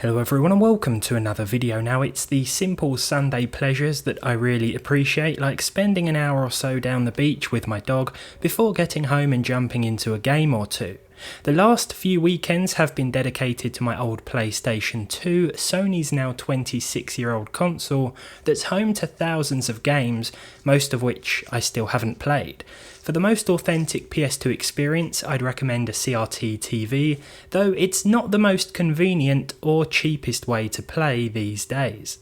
Hello everyone and welcome to another video. Now it's the simple Sunday pleasures that I really appreciate, like spending an hour or so down the beach with my dog before getting home and jumping into a game or two. The last few weekends have been dedicated to my old PlayStation 2, Sony's now 26-year-old console that's home to thousands of games, most of which I still haven't played. For the most authentic PS2 experience, I'd recommend a CRT TV, though it's not the most convenient or cheapest way to play these days.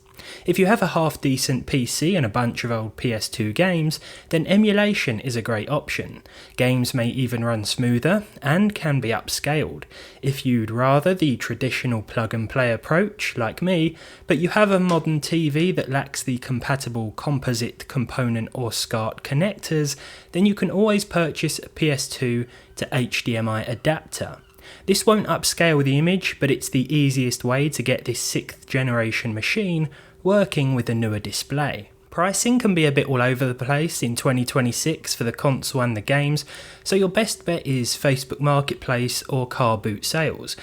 If you have a half-decent PC and a bunch of old PS2 games, then emulation is a great option. Games may even run smoother, and can be upscaled. If you'd rather the traditional plug-and-play approach, like me, but you have a modern TV that lacks the compatible composite component or SCART connectors, then you can always purchase a PS2 to HDMI adapter. This won't upscale the image, but it's the easiest way to get this 6th generation machine working with a newer display. Pricing can be a bit all over the place in 2026 for the console and the games, so your best bet is Facebook Marketplace or car boot sales.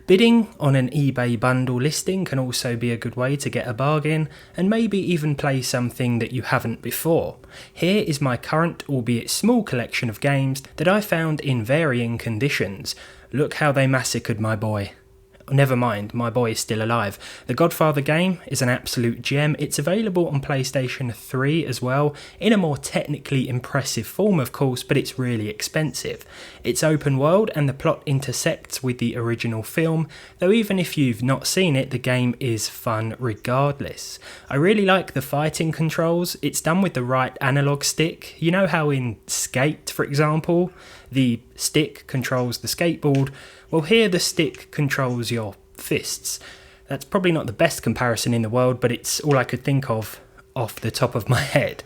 Bidding on an eBay bundle listing can also be a good way to get a bargain, and maybe even play something that you haven't before. Here is my current, albeit small, collection of games that I found in varying conditions. Look how they massacred my boy. Never mind, my boy is still alive. The Godfather game is an absolute gem. It's available on PlayStation 3 as well, in a more technically impressive form of course, but it's really expensive. It's open world and the plot intersects with the original film, though even if you've not seen it, the game is fun regardless. I really like the fighting controls. It's done with the right analog stick. You know how in Skate, for example, the stick controls the skateboard? Well, here the stick controls your fists. That's probably not the best comparison in the world, but it's all I could think of off the top of my head.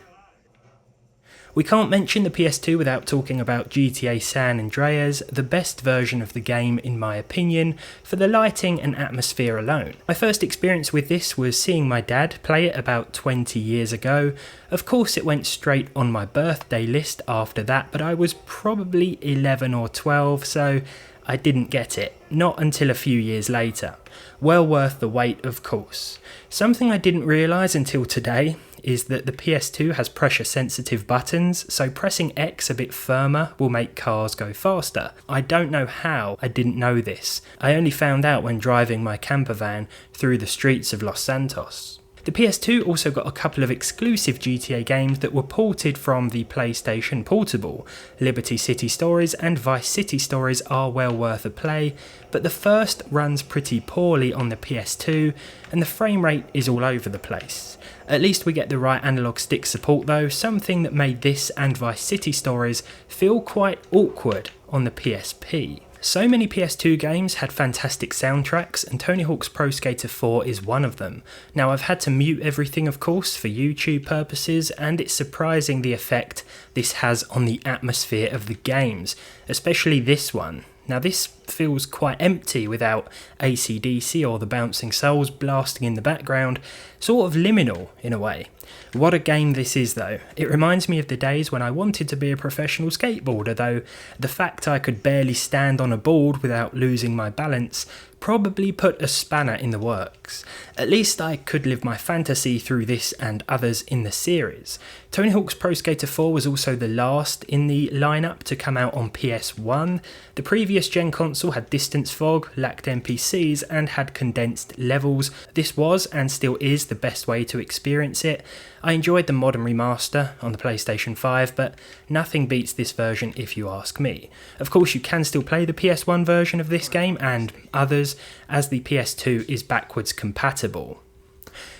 We can't mention the PS2 without talking about GTA San Andreas, the best version of the game in my opinion, for the lighting and atmosphere alone. My first experience with this was seeing my dad play it about 20 years ago. Of course it went straight on my birthday list after that, but I was probably 11 or 12, so I didn't get it, not until a few years later. Well worth the wait, of course. Something I didn't realise until today is that the PS2 has pressure sensitive buttons, so pressing X a bit firmer will make cars go faster. I don't know how I didn't know this. I only found out when driving my camper van through the streets of Los Santos. The PS2 also got a couple of exclusive GTA games that were ported from the PlayStation Portable. Liberty City Stories and Vice City Stories are well worth a play, but the first runs pretty poorly on the PS2 and the frame rate is all over the place. At least we get the right analog stick support though, something that made this and Vice City Stories feel quite awkward on the PSP. So many PS2 games had fantastic soundtracks, and Tony Hawk's Pro Skater 4 is one of them. Now I've had to mute everything of course for YouTube purposes, and it's surprising the effect this has on the atmosphere of the games, especially this one. Now this feels quite empty without AC/DC or the bouncing souls blasting in the background, sort of liminal in a way. What a game this is though. It reminds me of the days when I wanted to be a professional skateboarder, though the fact I could barely stand on a board without losing my balance probably put a spanner in the works. At least I could live my fantasy through this and others in the series. Tony Hawk's Pro Skater 4 was also the last in the lineup to come out on PS1. The previous gen console had distance fog, lacked NPCs and had condensed levels. This was and still is the best way to experience it. I enjoyed the modern remaster on the PlayStation 5, but nothing beats this version if you ask me. Of course you can still play the PS1 version of this game and others, as the PS2 is backwards compatible.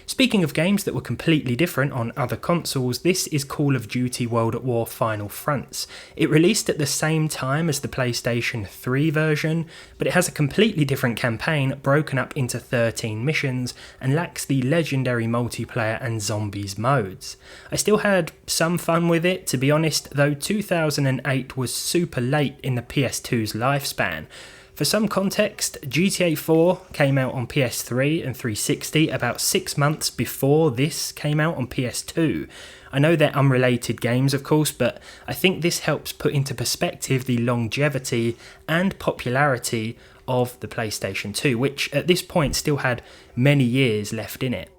Speaking of games that were completely different on other consoles, this is Call of Duty World at War Final Fronts. It released at the same time as the PlayStation 3 version, but it has a completely different campaign broken up into 13 missions and lacks the legendary multiplayer and zombies modes. I still had some fun with it, to be honest, though 2008 was super late in the PS2's lifespan. For some context, GTA 4 came out on PS3 and 360 about 6 months before this came out on PS2. I know they're unrelated games of course, but I think this helps put into perspective the longevity and popularity of the PlayStation 2, which at this point still had many years left in it.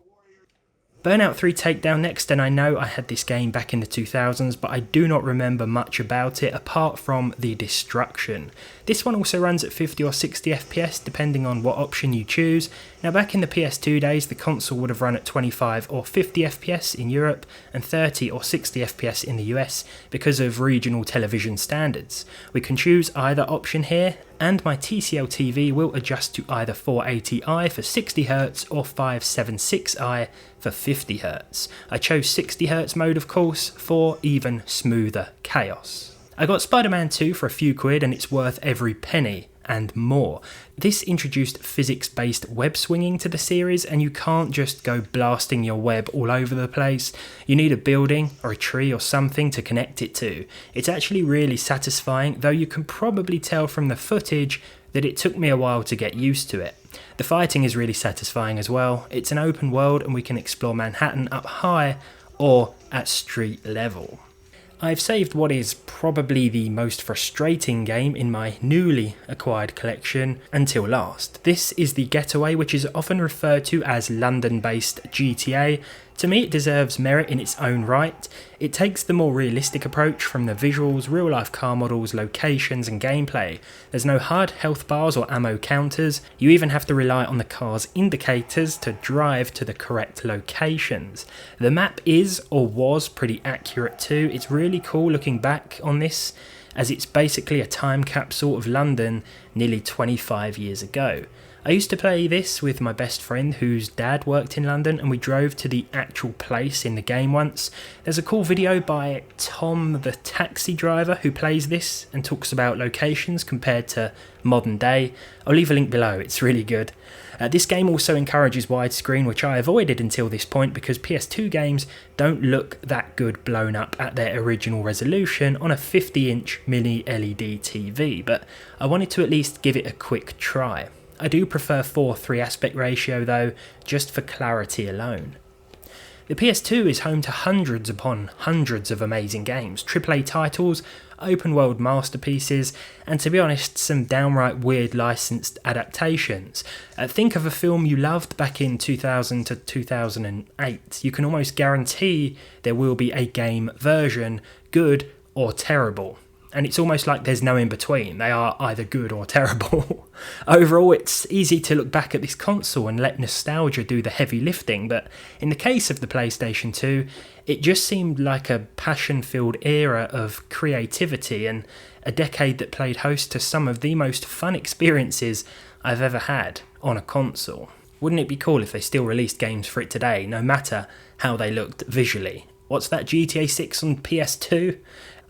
Burnout 3 Takedown next, and I know I had this game back in the 2000s, but I do not remember much about it apart from the destruction. This one also runs at 50 or 60 FPS depending on what option you choose. Now back in the PS2 days, the console would have run at 25 or 50 FPS in Europe and 30 or 60 FPS in the US because of regional television standards. We can choose either option here, and my TCL TV will adjust to either 480i for 60Hz or 576i for 50Hz. I chose 60Hz mode of course for even smoother chaos. I got Spider-Man 2 for a few quid and it's worth every penny and more. This introduced physics-based web swinging to the series, and you can't just go blasting your web all over the place. You need a building or a tree or something to connect it to. It's actually really satisfying, though you can probably tell from the footage that it took me a while to get used to it. The fighting is really satisfying as well. It's an open world and we can explore Manhattan up high or at street level. I've saved what is probably the most frustrating game in my newly acquired collection until last. This is the Getaway, which is often referred to as London-based GTA. To me, it deserves merit in its own right. It takes the more realistic approach from the visuals, real-life car models, locations and gameplay. There's no HUD, health bars or ammo counters. You even have to rely on the car's indicators to drive to the correct locations. The map is, or was, pretty accurate too. It's really cool looking back on this, as it's basically a time capsule of London nearly 25 years ago. I used to play this with my best friend whose dad worked in London, and we drove to the actual place in the game once. There's a cool video by Tom the taxi driver who plays this and talks about locations compared to modern day. I'll leave a link below, it's really good. This game also encourages widescreen, which I avoided until this point because PS2 games don't look that good blown up at their original resolution on a 50-inch mini LED TV, but I wanted to at least give it a quick try. I do prefer 4:3 aspect ratio though, just for clarity alone. The PS2 is home to hundreds upon hundreds of amazing games, AAA titles, open world masterpieces, and to be honest, some downright weird licensed adaptations. Think of a film you loved back in 2000 to 2008. You can almost guarantee there will be a game version, good or terrible. And it's almost like there's no in between. They are either good or terrible. Overall, it's easy to look back at this console and let nostalgia do the heavy lifting, but in the case of the PlayStation 2, it just seemed like a passion-filled era of creativity and a decade that played host to some of the most fun experiences I've ever had on a console. Wouldn't it be cool if they still released games for it today, no matter how they looked visually? What's that, GTA 6 on PS2?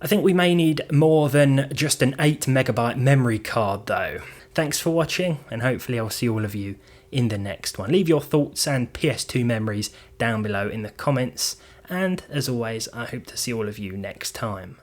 I think we may need more than just an 8MB memory card though. Thanks for watching, and hopefully I'll see all of you in the next one. Leave your thoughts and PS2 memories down below in the comments, and as always, I hope to see all of you next time.